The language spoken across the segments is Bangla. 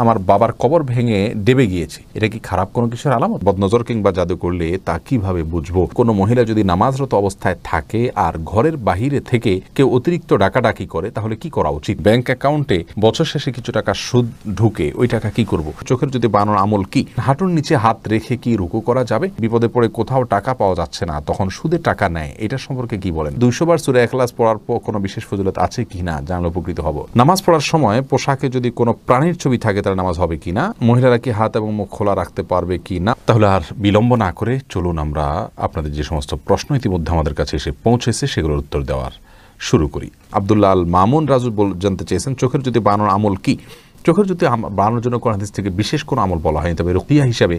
আমার বাবার কবর ভেঙে ডেবে গিয়েছে, এটা কি খারাপ কোনো কিছুর আলামত? বদনজর কিংবা জাদু করলে তা কিভাবে বুঝবো? কোনো মহিলা যদি নামাজরত অবস্থায় থাকে আর ঘরের বাহিরে থেকে কেউ অতিরিক্ত ডাকাডাকি করে তাহলে কি করা উচিত? ব্যাংক অ্যাকাউন্টে বছর শেষে কিছু টাকা সুদ ঢুকে, ওই টাকা কি করব? চোখের যদি বানানোর আমল কি? হাঁটুর নিচে হাত রেখে কি রুকু করা যাবে? বিপদে পড়ে কোথাও টাকা পাওয়া যাচ্ছে না, তখন সুদে টাকা নেয়, এটা সম্পর্কে কি বলেন? 200 বার সূরা ইখলাস পড়ার পর কোনো বিশেষ ফজিলত আছে কিনা জানলে উপকৃত হব। নামাজ পড়ার সময় পোশাকে যদি কোনো প্রাণীর ছবি থাকে তাহলে নামাজ হবে কিনা? মহিলারা কি হাত এবং মুখ খোলা রাখতে পারবে কি না? তাহলে আর বিলম্ব না করে চলুন আমরা আপনাদের যে সমস্ত প্রশ্ন ইতিমধ্যে আমাদের কাছে এসে পৌঁছেছে সেগুলোর উত্তর দেওয়ার শুরু করি। আব্দুল্লাহ আল মামুন রাজু জানতে চেয়েছেন, চোখের যদি বানানোর আমল কি? চোখের যদি বানানোর জন্য কোরআন হাদিস থেকে বিশেষ কোনো আমল বলা হয়নি, তবে রুকিয়া হিসাবে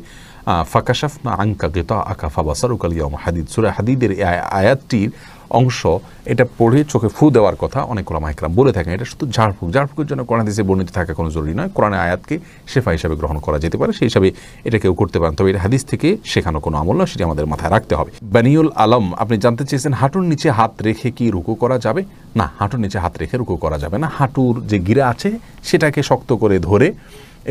ফাকাশাফনা আনকা গিতাআকা ফাবাসারুকাল ইয়াওমা হাদিদ, সূরা হাদিদের এই আয়াতটির অংশ, এটা পড়ে চোখে ফু দেওয়ার কথা অনেক ওলামা ইকরাম বলে থাকেন। এটা শুধু ঝাড়ফুঁকের জন্য কোরআন হাদিসে বর্ণিত থাকা কোনো জরুরি নয়, কোরআনের আয়াতকে শেফা হিসাবে গ্রহণ করা যেতে পারে, সেই হিসাবে এটা কেউ করতে পারেন, তবে এটা হাদিস থেকে শেখানো কোনো আমল নয়, সেটি আমাদের মাথায় রাখতে হবে। বানিউল আলম আপনি জানতে চেয়েছেন, হাঁটুর নিচে হাত রেখে কি রুকু করা যাবে? না, হাঁটুর নিচে হাত রেখে রুকু করা যাবে না। হাঁটুর যে গিরা আছে সেটাকে শক্ত করে ধরে,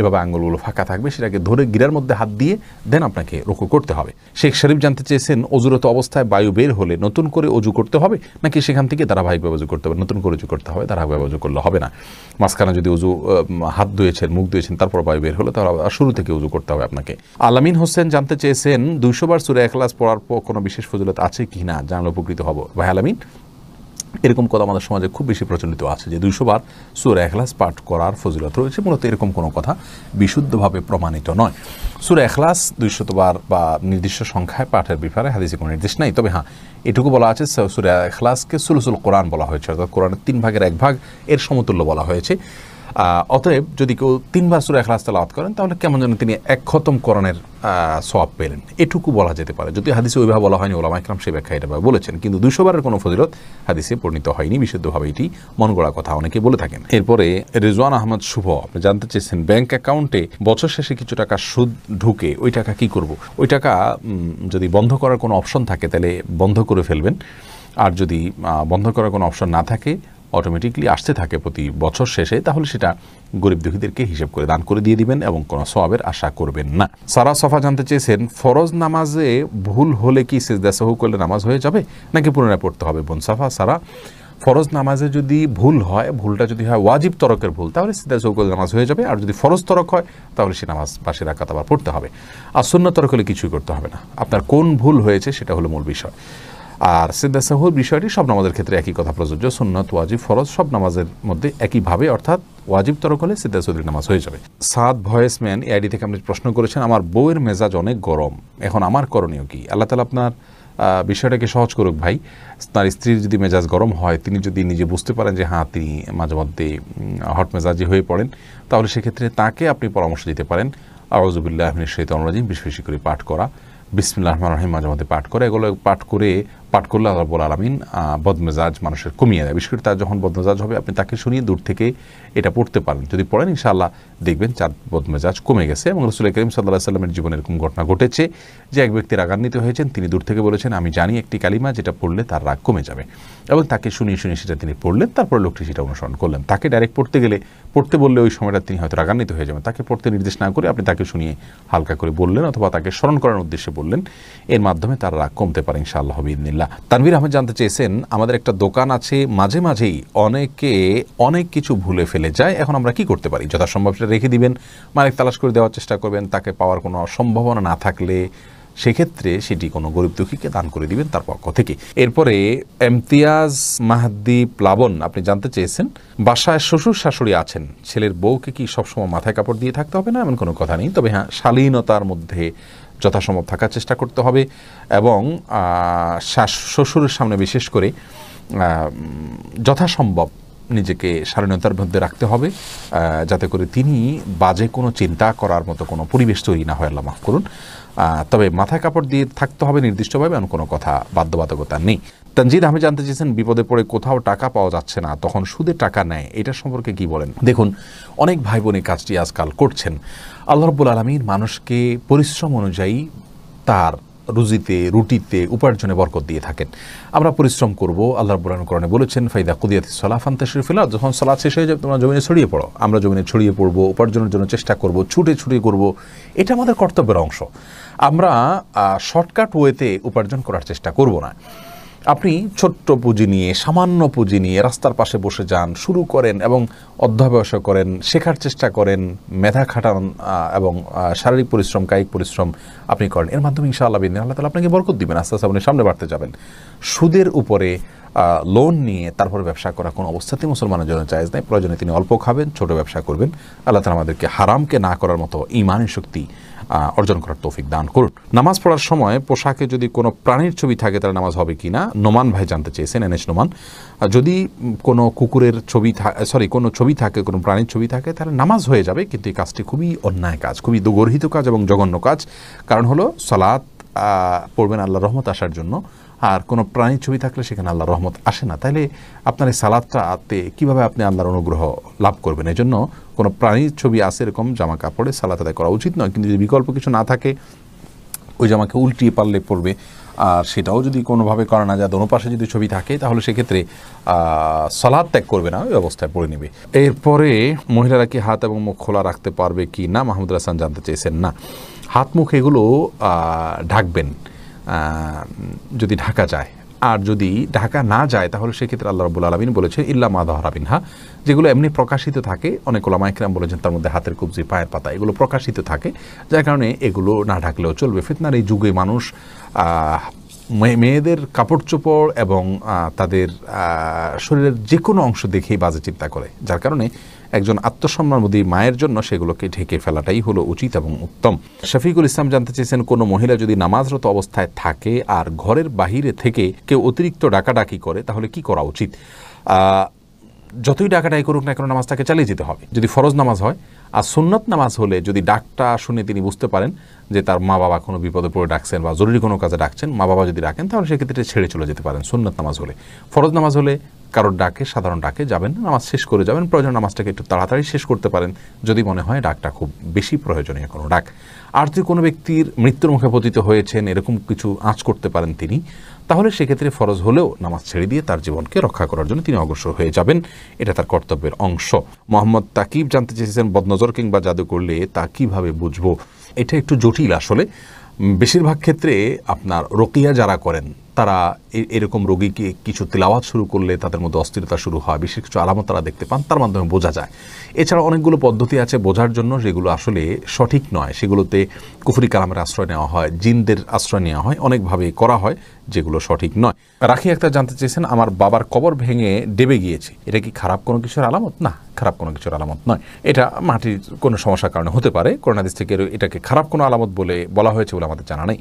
এভাবে আঙ্গুলগুলো ফাঁকা থাকবে, সেটাকে ধরে গিরার মধ্যে হাত দিয়ে দেন আপনাকে রুকু করতে হবে। শেখ শরীফ জানতে চেয়েছেন, অজুরত অবস্থায় বায়ু বের হলে নতুন করে অজু করতে হবে নাকি সেখান থেকে ধারাবাহিকভাবে অজু করতে হবে? নতুন করে অজু করতে হবে, ধারাবাহিকভাবে অজু করলে হবে না। মাঝখানে যদি অজু হাত ধুয়েছেন, মুখ ধুয়েছেন, তারপর বায়ু বের হলে তাহলে শুরু থেকে অজু করতে হবে আপনাকে। আলামিন হোসেন জানতে চেয়েছেন, 200 বার সূরা ইখলাস পড়ার পর কোনো বিশেষ ফজিলত আছে কি না জানলে উপকৃত হব। ভাই আলামিন, এরকম কথা আমাদের সমাজে খুব বেশি প্রচলিত আছে যে 200 বার সূরা ইখলাস পাঠ করার ফজিলত রয়েছে, মূলত এরকম কোনো কথা বিশুদ্ধভাবে প্রমাণিত নয়। সূরা ইখলাস 200 বার বা নির্দিষ্ট সংখ্যায় পাঠের ব্যাপারে হাদিসে কোনো নির্দেশ নাই, তবে হ্যাঁ এটুকু বলা আছে সূরা ইখলাসকে সুলুসুল কোরআন বলা হয়েছে, অর্থাৎ কোরআনের 3 ভাগের 1 ভাগ এর সমতুল্য বলা হয়েছে। অতএব যদি কেউ 3 বার সূরা ইখলাস তেলাওয়াত করেন তাহলে কেমন যেন তিনি 1 খতম কোরআনের সওয়াব পেলেন, এটুকু বলা যেতে পারে। যদি হাদিসে ওইভাবে বলা হয়নি, ওলামা ইকরাম সেই ব্যাখ্যা এটা বলেছেন, কিন্তু 200 বারের কোনো ফজিলত হাদিসে পরিণত হয়নি, বিশুদ্ধভাবে এটি মন গড়া কথা অনেকে বলে থাকেন। এরপরে রিজওয়ান আহমদ শুভ আপনি জানতে চেয়েছেন, ব্যাংক অ্যাকাউন্টে বছর শেষে কিছু টাকা সুদ ঢুকে, ওই টাকা কি করব? ওই টাকা যদি বন্ধ করার কোনো অপশন থাকে তাহলে বন্ধ করে ফেলবেন, আর যদি বন্ধ করার কোনো অপশন না থাকে, অটোমেটিকলি আসতে থাকে প্রতি বছর শেষে, তাহলে সেটা গরিব দুঃখীদেরকে হিসেব করে দান করে দিয়ে দিবেন এবং কোনো সওয়াবের আশা করবেন না। সারা সফা জানতে চেয়েছেন, ফরজ নামাজে ভুল হলে কি সিজদা সাহু করলে নামাজ হয়ে যাবে নাকি পুনরায় পড়তে হবে? বোন সাফা সারা, ফরজ নামাজে যদি ভুল হয়, ভুলটা যদি হয় ওয়াজিব তরকের ভুল, তাহলে সিজদা সাহু করলে নামাজ হয়ে যাবে, আর যদি ফরজ তরক হয় তাহলে সে নামাজ বাসি রাকাত আবার পড়তে হবে। আর সুন্নাত তরক হলে কিছুই করতে হবে না, আপনার কোন ভুল হয়েছে সেটা হলো মূল বিষয়। আর সিজদা সাহুর বিষয়টি সব নামাজের ক্ষেত্রে একই কথা প্রযোজ্য, সুন্নাত ওয়াজিব ফরজ সব নামাজের মধ্যে একইভাবে, অর্থাৎ ওয়াজিব তরক হলে সিজদা সাহুর নামাজ হয়ে যাবে। সাদ ভয়েসম্যান এআইডি থেকে আপনি প্রশ্ন করেছেন, আমার বউয়ের মেজাজ অনেক গরম, এখন আমার করণীয় কি? আল্লাহ তাআলা আপনার বিষয়টাকে সহজ করুক ভাই। তার স্ত্রীর যদি মেজাজ গরম হয়, তিনি যদি নিজে বুঝতে পারেন যে হ্যাঁ তিনি মাঝে মধ্যে হট মেজাজি হয়ে পড়েন, তাহলে সেক্ষেত্রে তাকে আপনি পরামর্শ দিতে পারেন আউযু বিল্লাহি মিনাশ শাইতানির রাজিম বেশি বেশি করে পাঠ করা, বিসমিল্লাহির রহমানির রহিম মাঝে মধ্যে পাঠ করে, এগুলো পাঠ করলে আল্লাহ রাব্বুল আলামিন বদমেজাজ মানুষের কমিয়ে দেয়। বিশেষ করে তার যখন বদমেজাজ হবে আপনি তাকে শুনিয়ে দূর থেকে এটা পড়তে পারেন, যদি পড়েন ইনশাআল্লাহ দেখবেন তার বদমেজাজ কমে গেছে। এবং রাসূল করিম সাল্লাল্লাহু আলাইহি ওয়াসাল্লামের জীবনে এরকম ঘটনা ঘটেছে যে এক ব্যক্তি রাগান্বিত হয়েছেন, তিনি দূর থেকে বলেছেন আমি জানি একটি কালিমা যেটা পড়লে তার রাগ কমে যাবে, এবং তাকে শুনিয়ে সেটা তিনি পড়লেন, তারপর লোকটি সেটা অনুসরণ করলেন। তাকে ডাইরেক্ট পড়তে বললে ওই সময়টা তিনি হয়তো রাগান্বিত হয়ে যাবেন, তাকে পড়তে নির্দেশ না করে আপনি তাকে শুনিয়ে হালকা করে বললেন অথবা তাকে স্মরণ করার উদ্দেশ্যে বললেন, এর মাধ্যমে তার রাগ কমতে পারে ইনশাআল্লাহ বিইذনিল্লাহ। তানভীর আহমেদ জানতে চেয়েছেন, আমাদের একটা দোকান আছে, মাঝে মাঝেই অনেকে অনেক কিছু ভুলে ফেলে যায়, এখন আমরা কি করতে পারি? যথাসম্ভব সেটা রেখে দিবেন, মালিক তালাশ করে দেওয়ার চেষ্টা করবেন, তাকে পাওয়ার কোনো সম্ভাবনা না থাকলে সেক্ষেত্রে সেটি কোনো গরিব দুঃখীকে দান করে দিবেন তার পক্ষ থেকে। এরপরে ইমতিয়াজ মাহদি প্লাবন আপনি জানতে চেয়েছেন, বাসায় শ্বশুর শাশুড়ি আছেন, ছেলের বউকে কি সবসময় মাথায় কাপড় দিয়ে থাকতে হবে না? এমন কোনো কথা নেই, তবে হ্যাঁ শালীনতার মধ্যে যথাসম্ভব থাকার চেষ্টা করতে হবে, এবং শ্বশুরের সামনে বিশেষ করে যথাসম্ভব নিজেকে শালীনতার মধ্যে রাখতে হবে, যাতে করে তিনি বাজে কোনো চিন্তা করার মতো কোনো পরিবেশ তৈরি না হয়, আল্লাহ মাফ করুন। তবে মাথায় কাপড় দিয়ে থাকতে হবে নির্দিষ্টভাবে, এমন কোনো কথা বাধ্যবাধকতা নেই। তানজিদ আহমেদ জানতে চেয়েছেন, বিপদে পড়ে কোথাও টাকা পাওয়া যাচ্ছে না, তখন সুদে টাকা নেয়, এটা সম্পর্কে কি বলেন? দেখুন, অনেক ভাই বোন এই কাজটি আজকাল করছেন। আল্লাহ রাব্বুল আলামিন মানুষকে পরিশ্রম অনুযায়ী তার রুজিতে, রুটিতে, উপার্জনে বরকত দিয়ে থাকেন। আমরা পরিশ্রম করব। আল্লাহ রাব্বুল আলামিন কোরআনে বলেছেন, ফাইদা কুদিয়াতিস সালাহ ফান্তাশিরু ফিল আরদ, যখন সালাত শেষ হয়ে যাবে তোমরা জমিনে ছড়িয়ে পড়ো। আমরা জমিনে ছড়িয়ে পড়ব, উপার্জনের জন্য চেষ্টা করব, ছুটে ছুটে করব। এটা আমাদের কর্তব্যের অংশ। আমরা শর্টকাট ওয়েতে উপার্জন করার চেষ্টা করব না। আপনি ছোট্ট পুঁজি নিয়ে, সামান্য পুঁজি নিয়ে রাস্তার পাশে বসে যান, শুরু করেন এবং অধ্যবসায় করেন, শেখার চেষ্টা করেন, মেধা খাটান এবং শারীরিক পরিশ্রম, কায়িক পরিশ্রম আপনি করেন। এর মাধ্যমে ইনশাআল্লাহ বিদিনিল্লাহ আল্লাহ তাআলা আপনাকে বরকত দিবেন। আস্তে আস্তে আপনি সামনে বাড়তে যাবেন। সুদের উপরে লোন নিয়ে তারপরে ব্যবসা করা কোনো অবস্থাতেই মুসলমানের জন্য জায়েজ নাই। প্রয়োজনে তিনি অল্প খাবেন, ছোট ব্যবসা করবেন। আল্লাহ তাআলা আমাদেরকে হারামকে না করার মতো ঈমানের শক্তি অর্জন করার তৌফিক দান করুন। নামাজ পড়ার সময় পোশাকে যদি কোনো প্রাণীর ছবি থাকে তাহলে নামাজ হবে কি না, নোমান ভাই জানতে চেয়েছেন, এনএস নোমান। যদি কোনো কুকুরের ছবি কোনো ছবি থাকে, কোনো প্রাণীর ছবি থাকে, তাহলে নামাজ হয়ে যাবে, কিন্তু এই কাজটি খুবই অন্যায় কাজ, খুবই গর্হিত কাজ এবং জঘন্য কাজ। কারণ হলো সালাত পড়বেন আল্লাহর রহমত আসার জন্য, আর কোনো প্রাণীর ছবি থাকলে সেখানে আল্লাহর রহমত আসে না। তাইলে আপনার এই সালাতটাতে কীভাবে আপনি আল্লাহর অনুগ্রহ লাভ করবেন? এই জন্য কোনো প্রাণীর ছবি আসে এরকম জামা কাপড়ে সালাত আদায় করা উচিত নয়। কিন্তু যদি বিকল্প কিছু না থাকে, ওই জামাকে উল্টিয়ে পারলে পড়বে, আর সেটাও যদি কোনোভাবে করা না যায়, দোনো পাশে যদি ছবি থাকে, তাহলে সেক্ষেত্রে সালাত ত্যাগ করবে না, ওই অবস্থায় পড়ে নেবে। এরপরে মহিলারা কি হাত এবং মুখ খোলা রাখতে পারবে কি না, মাহমুদুল হাসান জানতে চেয়েছেন। না, হাত মুখ এগুলো ঢাকবেন যদি ঢাকা যায়, আর যদি ঢাকা না যায় তাহলে সেক্ষেত্রে আল্লাহ রাব্বুল আলামিন বলেছেন ইল্লা মা যাহারা মিনহা, যেগুলো এমনি প্রকাশিত থাকে। অনেক উলামায়ে কেরাম বলেছেন তার মধ্যে হাতের কবজি, পায়ের পাতা, এগুলো প্রকাশিত থাকে, যার কারণে এগুলো না ঢাকলেও চলবে। ফিতনার এই যুগে মানুষ মেয়েদের কাপড় চোপড় এবং তাদের শরীরের যে কোনো অংশ দেখেই বাজে চিন্তা করে, যার কারণে একজন আত্মসম্মানবোধী মায়ের জন্য সেগুলোকে ঢেকে ফেলাটাই হলো উচিত এবং উত্তম। শফিকুল ইসলাম জানতে চেয়েছেন, কোনো মহিলা যদি নামাজরত অবস্থায় থাকে আর ঘরের বাহিরে থেকে কেউ অতিরিক্ত ডাকাডাকি করে তাহলে কি করা উচিত? যতই ডাকাডাকি করুক না কেন, নামাজটাকে চালিয়ে যেতে হবে। যদি ফরজ নামাজ হয়, আর সুন্নত নামাজ হলে যদি ডাকটা শুনে তিনি বুঝতে পারেন যে তার মা বাবা কোনো বিপদে পড়ে ডাকছেন বা জরুরি কোনো কাজে ডাকছেন, মা বাবা যদি ডাকেন, তাহলে সেক্ষেত্রে ছেড়ে চলে যেতে পারেন সুন্নত নামাজ হলে। ফরজ নামাজ হলে কারোর ডাকে, সাধারণ ডাকে যাবেন, নামাজ শেষ করে যাবেন। প্রয়োজন নামাজটাকে একটু তাড়াতাড়ি শেষ করতে পারেন যদি মনে হয় ডাকটা খুব বেশি প্রয়োজনীয় কোনো ডাক। আর যদি কোনো ব্যক্তির মৃত্যুর মুখে পতিত হয়েছেন, এরকম কিছু আঁচ করতে পারেন তিনি, তাহলে সেক্ষেত্রে ফরজ হলেও নামাজ ছেড়ে দিয়ে তার জীবনকে রক্ষা করার জন্য তিনি অগ্রসর হয়ে যাবেন। এটা তার কর্তব্যের অংশ। মোহাম্মদ তাকিব জানতে চেয়েছেন, বদনজর কিংবা জাদু করলে তা কিভাবে বুঝবো? এটা একটু জটিল আসলে। বেশিরভাগ ক্ষেত্রে আপনার রকিয়া যারা করেন তারা এরকম রোগীকে কিছু তিলাওয়াত শুরু করলে তাদের মধ্যে অস্থিরতা শুরু হয়, বিশেষ কিছু আলামত তারা দেখতে পান, তার মাধ্যমে বোঝা যায়। এছাড়া অনেকগুলো পদ্ধতি আছে বোঝার জন্য, যেগুলো আসলে সঠিক নয়। সেগুলোতে কুফরি কালামের আশ্রয় নেওয়া হয়, জিনদের আশ্রয় নেওয়া হয়, অনেকভাবে করা হয় যেগুলো সঠিক নয়। রাখি একটা জানতে চেয়েছেন, আমার বাবার কবর ভেঙে ডেবে গিয়েছে, এটা কি খারাপ কোনো কিছুর আলামত? না, খারাপ কোনো কিছুর আলামত নয়। এটা মাটির কোনো সমস্যার কারণে হতে পারে। কোরআন হাদিস থেকে এটাকে খারাপ কোনো আলামত বলে বলা হয়েছে বলে আমাদের জানা নেই।